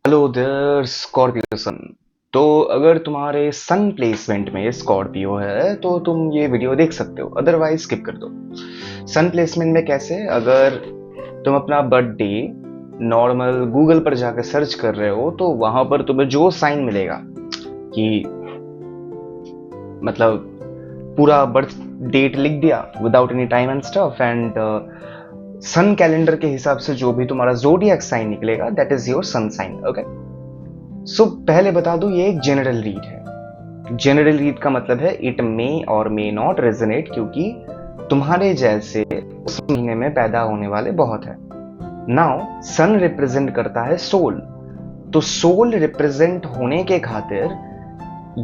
Hello there Scorpio सन। तो अगर तुम्हारे सन प्लेसमेंट में स्कॉर्पियो है तो तुम ये वीडियो देख सकते हो, अदरवाइज स्किप कर दो। सन प्लेसमेंट में कैसे? अगर तुम अपना बर्थडे नॉर्मल गूगल पर जाकर सर्च कर रहे हो तो वहां पर तुम्हें जो साइन मिलेगा कि मतलब पूरा बर्थ डेट लिख दिया without any time and stuff and sun calendar के हिसाब से जो भी तुम्हारा जोडियक साइन निकलेगा that is your sun sign. Okay, so पहले बता दूं ये एक जनरल रीड है। जनरल रीड का मतलब है इट मे और मे नॉट रेजोनेट, क्योंकि तुम्हारे जैसे उस महीने में पैदा होने वाले बहुत है। नाउ सन रिप्रेजेंट करता है सोल, तो सोल रिप्रेजेंट होने के खातिर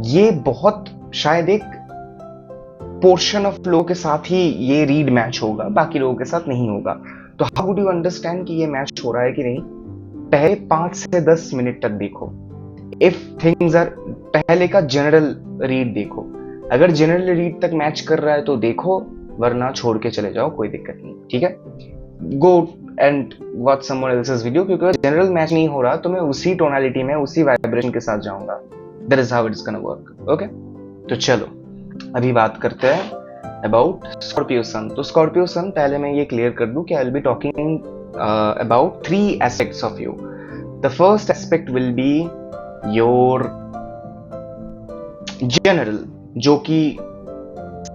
ये बहुत शायद एक पोर्शन ऑफ लोगों के साथ ही ये रीड मैच होगा, बाकी लोगों के साथ नहीं होगा। तो हाउ वुड यू अंडरस्टैंड कि ये मैच हो रहा है कि नहीं? पहले 5 से 10 मिनट तक देखो। इफ थिंग्स आर, पहले का जनरल रीड देखो, अगर जनरल रीड तक मैच कर रहा है तो देखो, वरना छोड़ के चले जाओ, कोई दिक्कत नहीं, ठीक है। Go and watch someone else's video, क्योंकि अगर जनरल मैच नहीं हो रहा तो मैं उसी टोनालिटी में उसी वाइब्रेशन के साथ जाऊंगा। That is how it's gonna work. Okay, तो चलो अभी बात करते हैं अबाउट स्कॉर्पियो सन। तो स्कॉर्पियो सन, पहले मैं ये क्लियर कर दूं कि I will be talking about 3 aspects of you. The first aspect will be your general, जो कि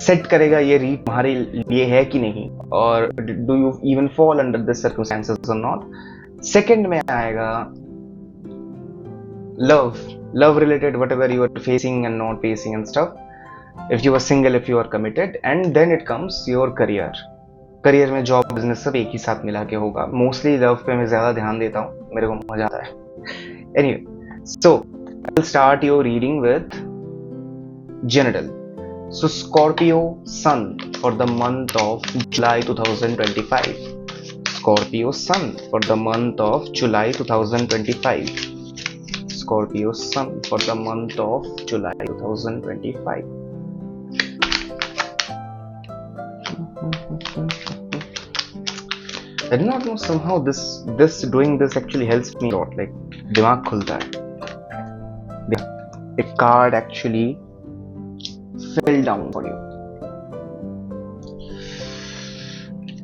सेट करेगा ये रीड तुम्हारे लिए है कि नहीं, और do you even fall under this circumstances और नॉट। सेकंड में आएगा love, love related whatever you are facing and not facing and stuff, if you are single, if you are committed, and then it comes your career। Career में job business सब एक ही साथ मिला के होगा। Mostly love पे मैं ज्यादा ध्यान देता हूँ, मेरे को मजा आता है। Anyway, so I will start your reading with general. So Scorpio sun for the month of July 2025। Scorpio sun for the month of July 2025। Scorpio sun for the month of July 2025। I do not know, somehow this doing this actually helps me a lot, like दिमाग खुलता है। A card actually fell down for you.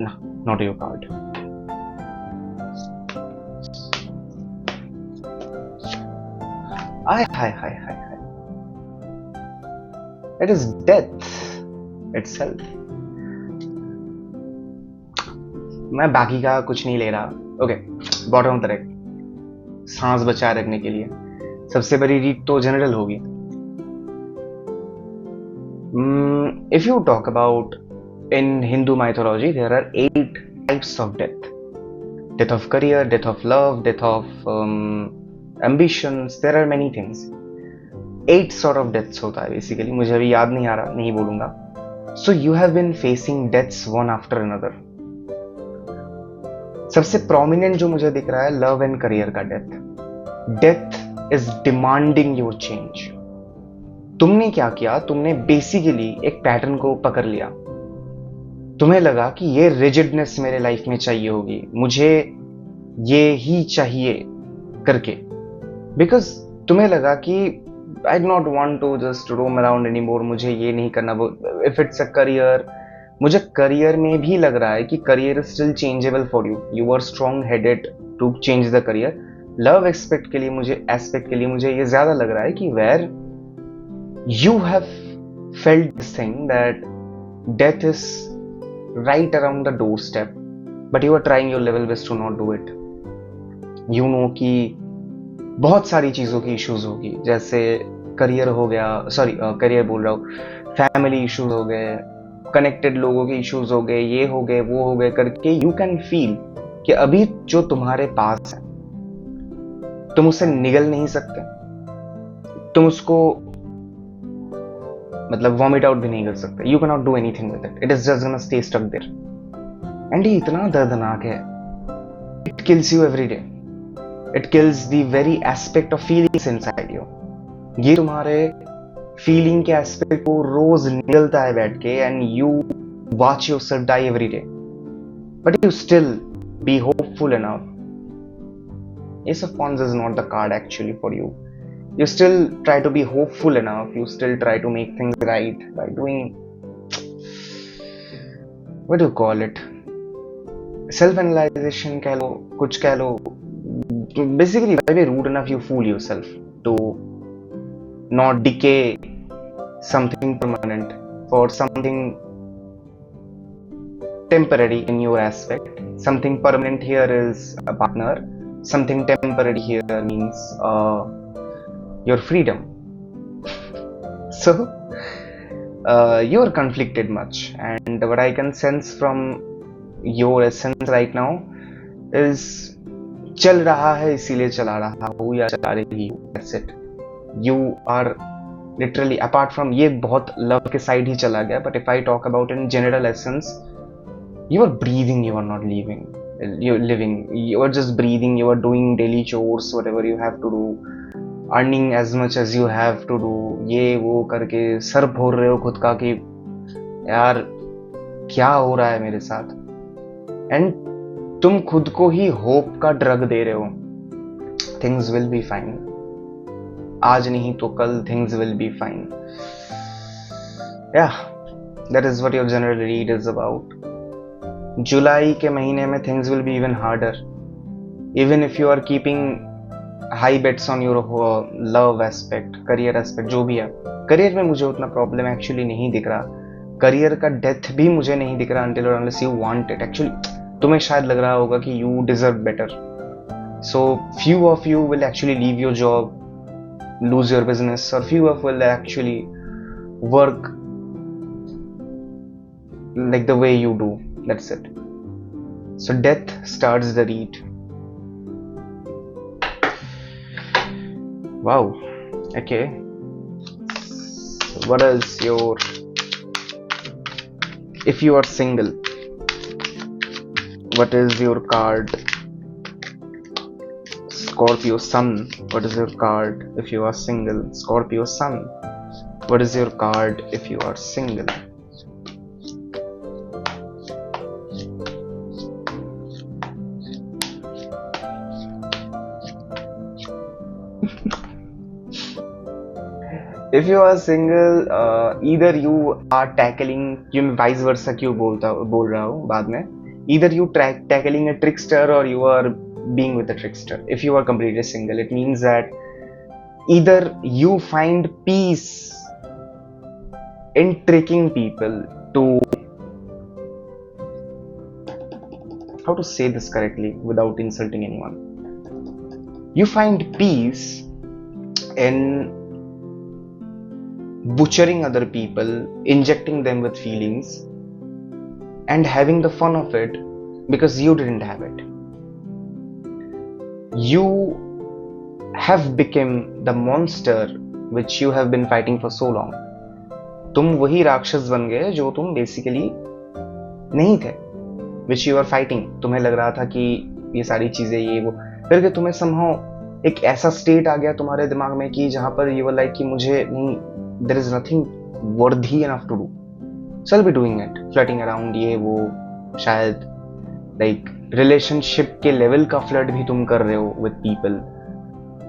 No, not your card. Hi. It is death itself. मैं बाकी का कुछ नहीं ले रहा। ओके, बॉटम तरह सांस बचाए रखने के लिए सबसे बड़ी रीड तो जनरल होगी। If you talk about in Hindu mythology there are 8 types of death. Death of career, death of love, death of ambitions, there are many things. 8 sort of deaths होता है बेसिकली, मुझे अभी याद नहीं आ रहा, नहीं बोलूंगा। So you have been facing deaths one after another. सबसे प्रोमिनेंट जो मुझे दिख रहा है लव एंड करियर का death. Death is demanding your change. तुमने क्या किया? तुमने बेसिकली एक पैटर्न को पकड़ लिया। तुम्हें लगा कि ये रिजिडनेस मेरे लाइफ में चाहिए होगी, मुझे ये ही चाहिए करके, बिकॉज तुम्हें लगा कि I do not want to just roam around any more, मुझे ये नहीं करना। इफ इट्स अ करियर, मुझे करियर में भी लग रहा है कि career is still changeable for you, you are strong headed to change the career. Love aspect के लिए मुझे ये ज्यादा लग रहा है कि where you have felt this thing that death is right around the door step, but you are trying your level best to not do it. You know कि बहुत सारी चीजों की इश्यूज होगी, जैसे करियर हो गया, सॉरी करियर बोल रहा हूँ, फैमिली इश्यूज हो गए, कनेक्टेड लोगों के इश्यूज हो गए, ये हो गए, वो हो गए करके यू कैन फील कि अभी जो तुम्हारे पास है तुम उससे निगल नहीं सकते, तुम उसको मतलब वॉमिट आउट भी नहीं कर सकते। You can not do anything with it, it is just gonna stay stuck there. And ये इतना दर्दनाक है, it kills you every day, it kills the very aspect of feelings inside you. ये तुम्हारे फीलिंग के एस्पेक्ट को रोज निकलता है बैठ के, and you watch yourself die every day, but you still be hopeful enough Ace of Wands is not the card actually for you. You still try to be hopeful enough, you still try to make things right by doing, what do you call it, self analyzation कह लो, कुछ कह लो. Basically by be rude enough you fool yourself to not decay something permanent for something temporary in your aspect. Something permanent here is a partner, something temporary here means your freedom. So you are conflicted much, and what I can sense from your essence right now is चल रहा है इसीलिए चला रहा हूँ या चला रही हूँ. That's it. You are literally apart from ये बहुत love के side ही चला गया, but if I talk about in general essence, you are breathing, you are not living. You're living, you are just breathing, you are doing daily chores, whatever you have to do, earning as much as you have to do, ये वो करके sir फोड़ रहे हो खुद का कि यार क्या हो रहा है मेरे साथ, एंड तुम खुद को ही होप का ड्रग दे रहे हो. थिंग्स विल बी फाइन, आज नहीं तो कल थिंग्स विल बी फाइन. या that is what your general read is about. जुलाई के महीने में things will be even harder, even if you are keeping high bets on your love aspect, career aspect, जो भी है. करियर में मुझे उतना प्रॉब्लम एक्चुअली नहीं दिख रहा. करियर का डेथ भी मुझे नहीं दिख रहा अनटिल और unless you want it. Actually तुम्हें शायद लग रहा होगा कि you deserve better, so few of you will actually leave your job, lose your business, or few of will actually work like the way you do. That's it. So death starts the read. Wow. Okay. So what is your, if you are single, what is your card? Scorpio Sun. What is your card if you are single? Scorpio Sun. What is your card if you are single? If you are single, either you are tackling, you vice versa क्यों बोल रहा हूँ बाद में, either you tackling a trickster or you are being with a trickster. If you are completely single, it means that either you find peace in tricking people to, how to say this correctly without insulting anyone, you find peace in butchering other people, injecting them with feelings and having the fun of it because you didn't have it. You have become the monster which you have been fighting for so long. तुम वही राक्षस बन गए जो तुम basically नहीं थे, which you are fighting. तुम्हें लग रहा था कि ये सारी चीजें ये वो, फिर के तुम्हें somehow एक ऐसा स्टेट आ गया तुम्हारे दिमाग में कि जहां पर you were like कि मुझे नहीं, there is nothing worthy enough to do, so I'll be doing it, flirting around, ये वो, शायद like रिलेशनशिप के लेवल का फ्लर्ट भी तुम कर रहे हो with people,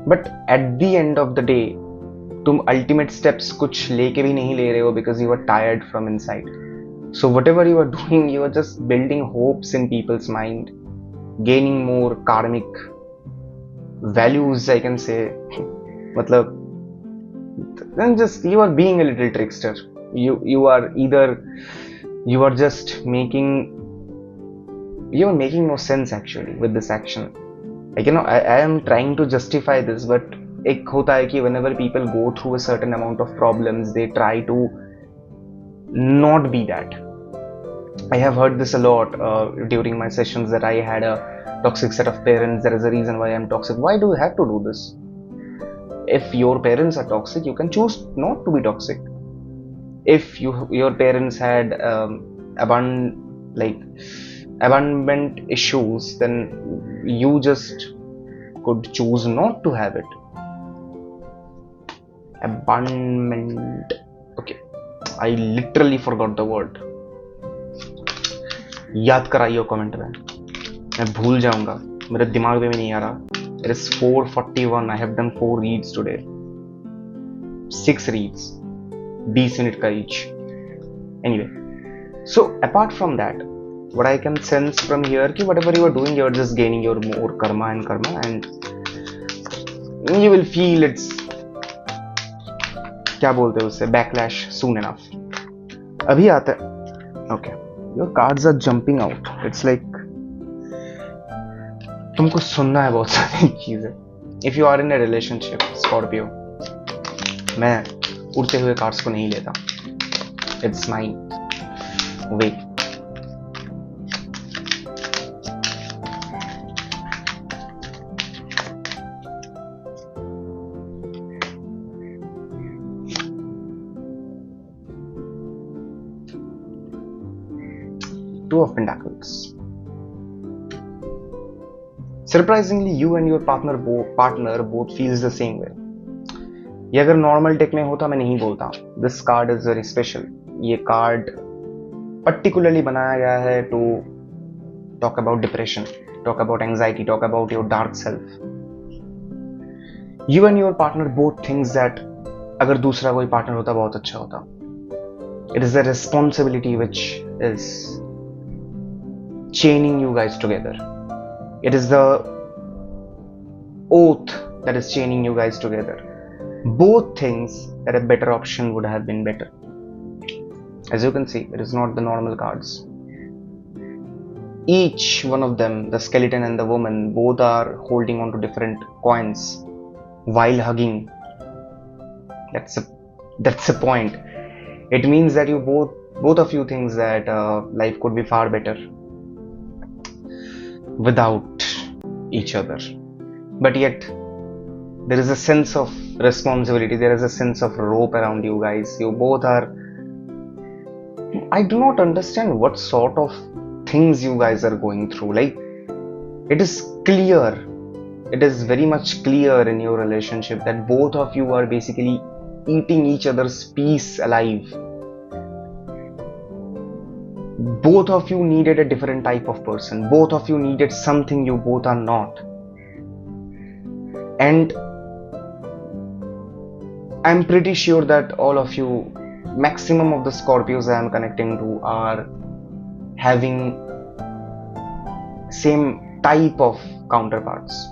but at the end of the day तुम अल्टीमेट स्टेप्स कुछ लेके भी नहीं ले रहे हो because you are tired from inside. So whatever you are doing, you are just building hopes in peoples mind, gaining more karmic values I can say. मतलब just you are being a little trickster. You are either you are just making, you are making no sense actually with this action. Like, you know, I am trying to justify this, but एक होता है कि whenever people go through a certain amount of problems, they try to not be that. I have heard this a lot during my sessions that I had a toxic set of parents. There is a reason why I'm toxic. Why do you have to do this? If your parents are toxic, you can choose not to be toxic. If your parents had abandonment issues, then you just could choose not to have it. Abandonment. Okay, I literally forgot the word. याद कराइए comment में, मैं भूल जाऊंगा, मेरे दिमाग में भी नहीं आ रहा. It is 4:41. I have done 4 reads today. 6 reads. 20 minute ka each. Anyway, so apart from that, what I can sense from here ki whatever you are doing, you are just gaining your more karma, and you will feel its क्या बोलते हैं उससे backlash soon enough. अभी आता है. Okay, your cards are jumping out. It's like तुमको सुनना है बहुत सारी चीजें. If you are in a relationship, Scorpio, मैं उड़ते हुए कार्ड्स को नहीं लेता. It's mine. Wait. Two of Pentacles. Surprisingly, you and your partner both feels the same way. ये अगर नॉर्मल टेक में होता मैं नहीं बोलता. This card is very special. ये कार्ड particularly बनाया गया है to talk about depression, talk about anxiety, talk about your dark self. You and your partner both thinks that अगर दूसरा कोई पार्टनर होता बहुत अच्छा होता. It is a responsibility which is chaining you guys together. It is the oath that is chaining you guys together. Both things that a better option would have been better. As you can see, it is not the normal cards. Each one of them, the skeleton and the woman, both are holding on to different coins while hugging. That's the point. It means that you both of you thinks that life could be far better without each other, but yet there is a sense of responsibility, there is a sense of rope around you guys. You both are, I do not understand what sort of things you guys are going through. Like, it is clear, it is very much clear in your relationship that both of you are basically eating each other's peace alive. Both of you needed a different type of person. Both of you needed something you both are not. And I'm pretty sure that all of you, maximum of the Scorpios I am connecting to, are having same type of counterparts,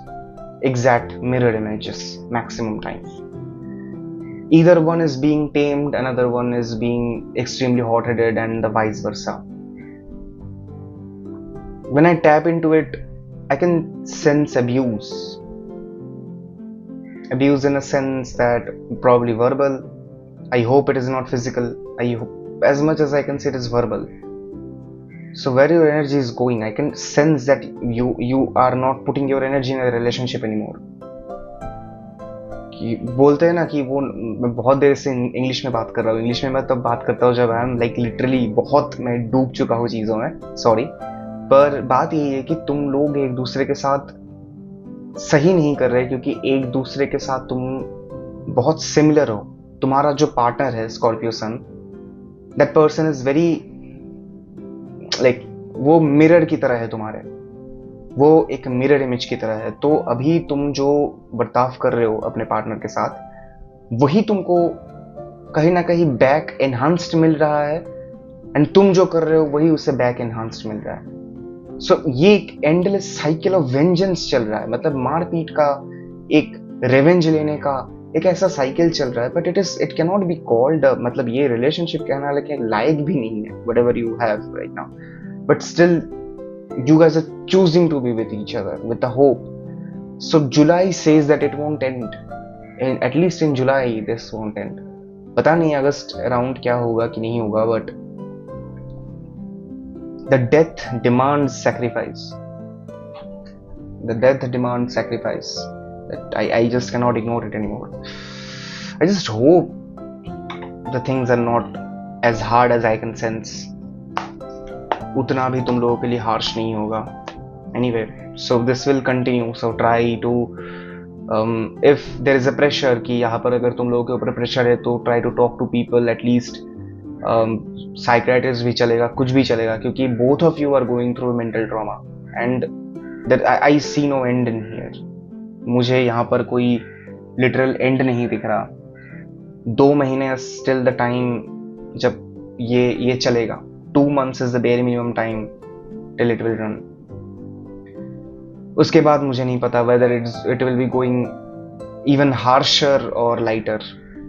exact mirror images maximum times. Either one is being tamed, another one is being extremely hot-headed, and the vice versa. When I tap into it, I can sense abuse. Abuse in a sense that probably verbal. I hope it is not physical. I hope, as much as I can say, it is verbal. So where your energy is going, I can sense that you are not putting your energy in a relationship anymore. कि बोलते हैं ना कि वो, मैं बहुत देर से English में बात कर रहा हूँ. इंग्लिश में मैं तब बात करता हूँ जब आई एम लाइक लिटरली बहुत मैं डूब चुका हूँ चीज़ों में. सॉरी, पर बात यही है कि तुम लोग एक दूसरे के साथ सही नहीं कर रहे क्योंकि एक दूसरे के साथ तुम बहुत सिमिलर हो. तुम्हारा जो पार्टनर है Scorpio sun, that person is very like, वो मिरर की तरह है तुम्हारे, वो एक मिरर इमेज की तरह है. तो अभी तुम जो बर्ताव कर रहे हो अपने पार्टनर के साथ, वही तुमको कहीं ना कहीं बैक एनहांस्ड मिल रहा है, एंड तुम जो कर रहे हो वही उसे बैक एनहांस्ड मिल रहा है. सो ये एक एंडलेस साइकिल ऑफ वेंजेंस चल रहा है. मतलब मारपीट का, एक रिवेंज लेने का एक ऐसा साइकिल चल रहा है. But it can not be called, मतलब ये रिलेशनशिप कहना के लायक भी नहीं है, whatever you have right now. But still you guys are choosing to be with each other with the hope. So July says that it won't end. At least in July this won't end. पता नहीं अगस्त around क्या होगा कि नहीं होगा, but the death demands sacrifice. The death demands sacrifice. That I just cannot ignore it anymore. I just hope the things are not as hard as I can sense. उतना भी तुम लोगों के लिए हार्श नहीं होगा. Anyway, so this will continue. So try to if there is a pressure कि यहाँ पर अगर तुम लोगों के ऊपर प्रेशर है तो try to talk to people, at least psychiatrist भी चलेगा, कुछ भी चलेगा, क्योंकि both of you are going through mental trauma and that I see no end in here. मुझे यहाँ पर कोई लिटरल एंड नहीं दिख रहा. 2 महीने स्टिल द टाइम जब ये चलेगा. 2 months is the bare minimum time till it will run. उसके बाद मुझे नहीं पता whether it will be going even harsher or lighter.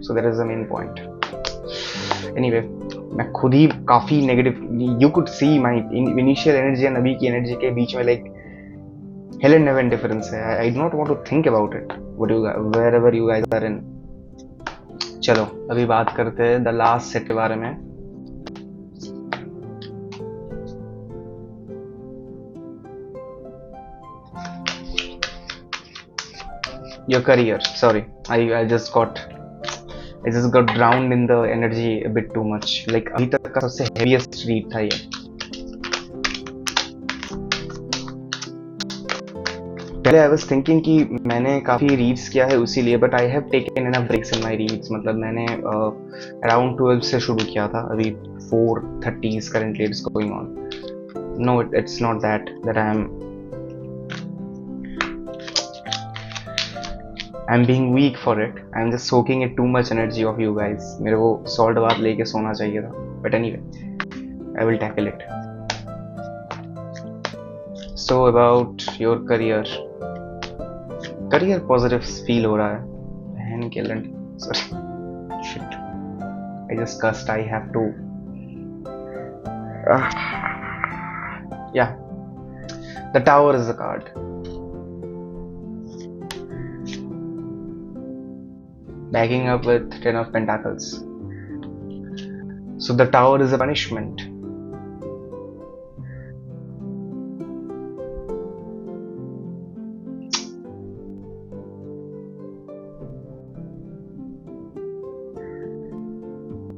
So that is the main point. Anyway, मैं खुद ही काफी negative. You could see my initial energy and अभी की एनर्जी के बीच में like hell and heaven difference है. I do not want to think about it. Wherever you guys are in. चलो अभी बात करते हैं द लास्ट सेट के बारे में. Your career. Sorry, I just got drowned in the energy a bit too much. Like अभी तक का सबसे heaviest read था ये. पहले I was thinking कि मैंने काफी reads किया है उसी लिए, but I have taken enough breaks in my reads. मतलब मैंने around 12 से शुरू किया था. अभी 4:30 is currently it's going on. No, it's not that I'm being weak for it. I'm just soaking it too much energy of you guys. मेरे को salt bath लेके सोना चाहिए था. But anyway, I will tackle it. So about your career. Career positive feel हो रहा है. बहन के लंड. Sorry. Shit. I just cussed. I have to. Yeah. The Tower is a card. Backing up with 10 of Pentacles. So the Tower is a punishment.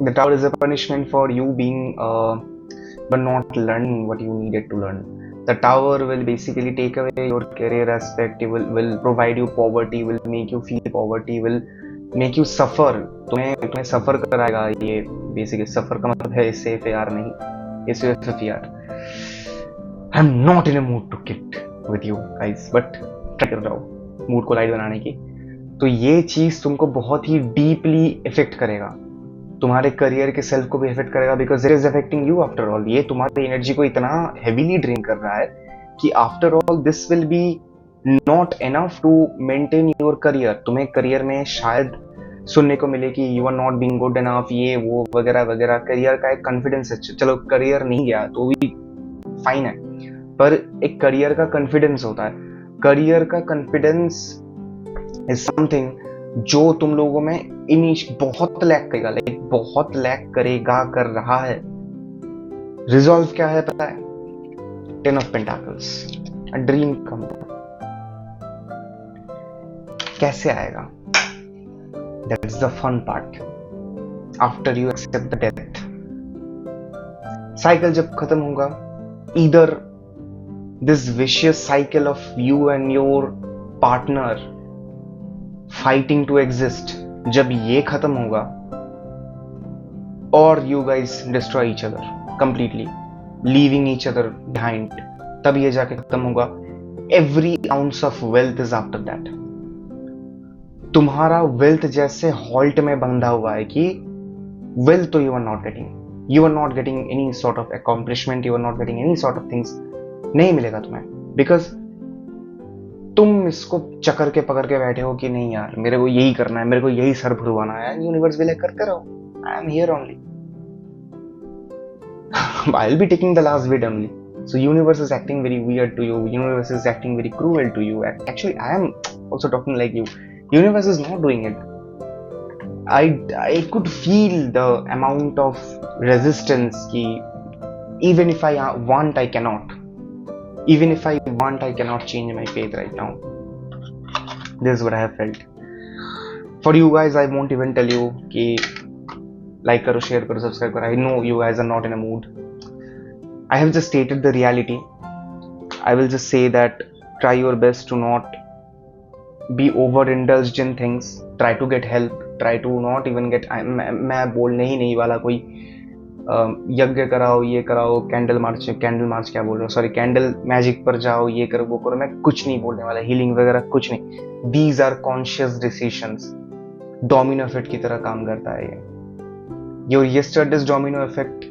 The Tower is a punishment for you being but not learning what you needed to learn. The Tower will basically take away your career aspect. It will provide you poverty, will make you feel poverty, will make you suffer. तुम्हें सफर कराएगा ये. Basically सफर का मतलब है SFAR नहीं SFAR. I am not in a mood to kit with you guys, but try कर रहा हूँ मूड को लाइट बनाने की. तो ये चीज तुमको बहुत ही डीपली इफेक्ट करेगा. तुम्हारे करियर के सेल्फ को भी इफेक्ट करेगा because it is affecting you after all. ये तुम्हारी एनर्जी को इतना हेवीली ड्रेन कर रहा है कि after all this will be not enough to maintain your career. तुम्हें करियर में शायद सुनने को मिले कि you are not being good enough, ये वो वगैरह वगैरह. करियर का एक कॉन्फिडेंस है. चलो करियर नहीं गया तो भी फाइन है, पर एक करियर का कॉन्फिडेंस होता है. करियर का कॉन्फिडेंस इज समथिंग जो तुम लोगों में बहुत लैक करेगा. लाइक बहुत लैक करेगा, कर रहा है. रिजॉल्व क्या है पता है? 10 of Pentacles. A dream come true. कैसे आएगा? That's the fun part. After you accept the death. Cycle जब खत्म होगा, either this vicious cycle of you and your partner fighting to exist, जब ये खत्म होगा, or you guys destroy each other completely, leaving each other behind, तब ये जाके खत्म होगा. Every ounce of wealth is after that. तुम्हारा वेल्थ जैसे हॉल्ट में बंधा हुआ है कि वेल्थ तो you are not getting any sort of accomplishment, you are not getting any sort of things. नहीं मिलेगा तुम्हें बिकॉज तुम इसको चकर के पकड़ के बैठे हो कि नहीं यार मेरे को यही करना है, मेरे को यही सर भरवाना है. यूनिवर्स भी लाइक करते रहो. I am here only. I will be taking the last bit only. So universe is acting very weird to you. Universe is acting very cruel to you. Actually, I am also talking like you. Universe is not doing it. I could feel the amount of resistance ki even if I want, I cannot. Even if I want, I cannot change my faith right now. This is what I have felt. For you guys, I won't even tell you ki like karo, share karo, subscribe karo. I know you guys are not in a mood. I have just stated the reality. I will just say that try your best to not be overindulged in things. Try to get help. Try to not even get. मैं बोलने ही नहीं वाला कोई यज्ञ कराओ, ये कराओ, candle march क्या बोल रहा हूँ, सॉरी, कैंडल मैजिक पर जाओ, ये करो वो करो, मैं कुछ नहीं बोलने वाला, हीलिंग वगैरह कुछ नहीं। These are conscious decisions. Domino effect की तरह काम करता है ये। योर यस्टरडेज डोमिनो इफेक्ट,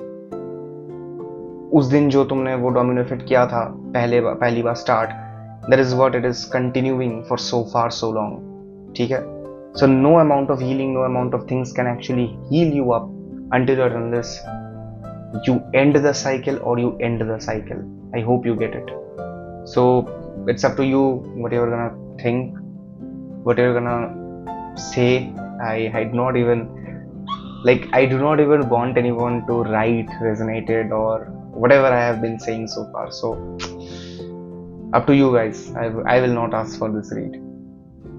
उस दिन जो तुमने वो डोमिनो इफेक्ट किया था पहली बार start, that is what it is continuing for so far so long. ठीक है? So no amount of healing, no amount of things can actually heal you up until or unless you end the cycle or you end the cycle. I hope you get it. So it's up to you what you're gonna think, what you're gonna say. I do not even, like, I do not even want anyone to write resonated or whatever I have been saying so far. So up to you guys. I will not ask for this read.